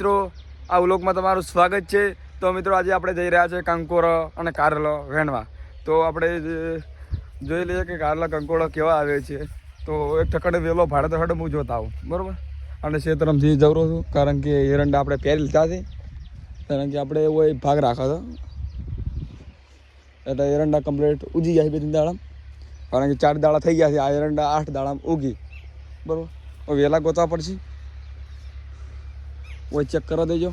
મિત્રો આ વ્લોગમાં તમારું સ્વાગત છે. તો મિત્રો આજે આપણે જઈ રહ્યા છે કંકોરો અને કારેલો વેણવા. તો આપણે જોઈ લઈએ કે કારેલા કંકોરો કેવા આવે છે. તો એક ટકડે વેલો ભાડે તો હડે હું જોતા આવું બરાબર. અને ક્ષેત્રમથી જવરો છું કારણ કે એરંડા આપણે પહેરી લીધા છે. કારણ કે આપણે એવો ભાગ રાખ્યો હતો એટલે એરંડા કમ્પ્લીટ ઉગી ગયા છે 2-3 દાડા. કારણ કે 4 દાડા થઈ ગયા છે. આ એરંડા 8 દાડામાં ઉગી બરાબર. વેલા ગોતવા પડશે. वो चेक करा देजो.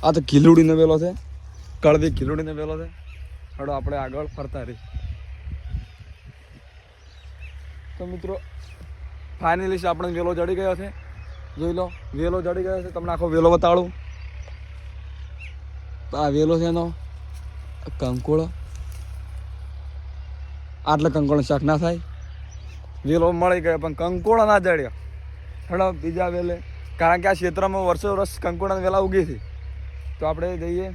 आ तो खिलूड़ी वेलो है, कड़वी खिलूड़ी वेलो है. हड़ो આપણે આગળ ફરતા રહી. તો મિત્રો ફાઇનલી આપણે વેલો જડી ગયો છે. જોઈ લો વેલો જડી ગયો છે. તમને આખો વેલો બતાડું. તો આ વેલો છે એનો કંકોળો. આટલે કંકોળો શાક ના થાય. વેલો મળી ગયો પણ કંકોળો ના જડ્યો. હડો બીજા વેલે કારણ કે આ ક્ષેત્રમાં વર્ષો વર્ષ કંકોડા વેલા ઉગી છે. તો આપણે જઈએ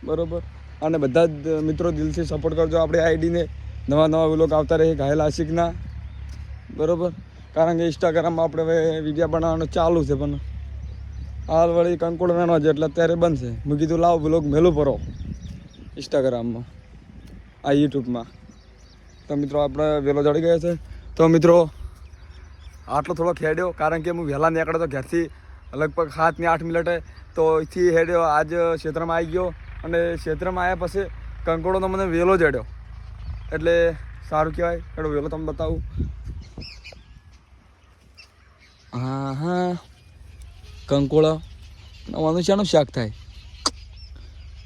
બરોબર. અને બધા જ મિત્રો દિલથી સપોર્ટ કરજો આપણી આઈડીને. નવા વ્લોગ આવતા રહે ઘાયલ આશિકના બરોબર. કારણ કે ઇન્સ્ટાગ્રામમાં આપણે હવે વિડીયો બનાવવાનું ચાલુ છે પણ હાલ વળી કંકોડ વેણવા છે એટલે અત્યારે બનશે. મેં કીધું લાવ વ્લોગ મેલું પરો ઇન્સ્ટાગ્રામમાં આ યુટ્યુબમાં. તો મિત્રો આપણે વેલો ચડી ગયો છે. તો મિત્રો આટલો થોડો હેડ્યો કારણ કે હું વહેલા નીકળ્યો તો ઘરથી લગભગ 7 ને 8 મિનિટે. તો અહીંથી હેડ્યો આજ ક્ષેત્રમાં આવી ગયો. અને ક્ષેત્રમાં આવ્યા પછી કંકોડો તો મને વેલો જડ્યો એટલે સારું કહેવાય. એનો વેલો તમને બતાવું. હા કંકોડો વાનું શાનું શાક થાય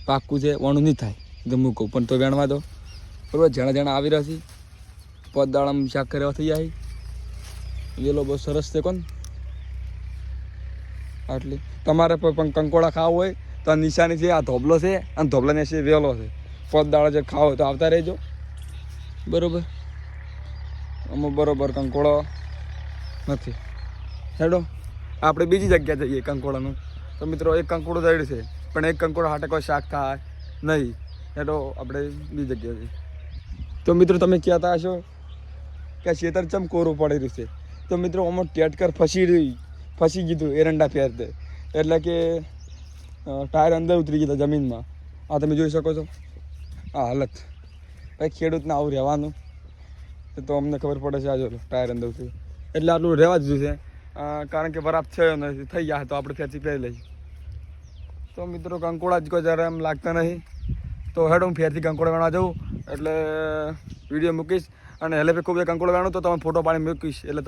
પાક્કું છે. વાનું નહીં થાય તો મૂકું પણ તો વેણવા દો બરાબર. જણા આવી રહ્યા છે. 5 દાડામાં શાક કરવા થઈ જાય. વેલો બહુ સરસ છે કોણ. આટલી તમારે પણ કંકોડા ખાવા હોય તો આ નિશાની છે. આ ધોબલો છે અને ધોબલાને છે વેલો છે. 5 દાડા જે ખાવ હોય તો આવતા રહેજો બરાબર. આમાં બરાબર કંકોડો નથી. હેડો આપણે બીજી જગ્યા જઈએ કંકોડાનું. તો મિત્રો એક કંકોડો જડ્યું છે પણ એક કંકોડો હાટે કોઈ શાક થાય નહીં. હેડો આપણે બીજી જગ્યાએ જઈએ. તો મિત્રો તમે કહેતા હશો કે ખેતર ચમ કોરું પડી રહ્યું છે. તો મિત્રો આમાં ટેટકર ફસી ગયું એરંડા ફેરતે એટલે કે ટાયર અંદર ઉતરી ગયા જમીનમાં. આ તમે જોઈ શકો છો આ હાલત. ભાઈ ખેડૂતને આવું રહેવાનું તો અમને ખબર પડે છે. આ જો ટાયર અંદર ઉતરી એટલે આટલું રહેવા જ જોઈએ. કારણ કે બરાબર થયો નથી. થઈ ગયા તો આપણે ફેરથી પહેરી લઈએ. તો મિત્રો કંકોડા જ કોઈ જરા એમ લાગતા નહીં. તો હેડ હું ફેરથી કંકોડા વેણવા જાઉં એટલે વિડીયો મૂકીશ. અને હેલે ખૂબ કંકોડો વેણું તો તમે ફોટો પાડી મૂકીશ એટલે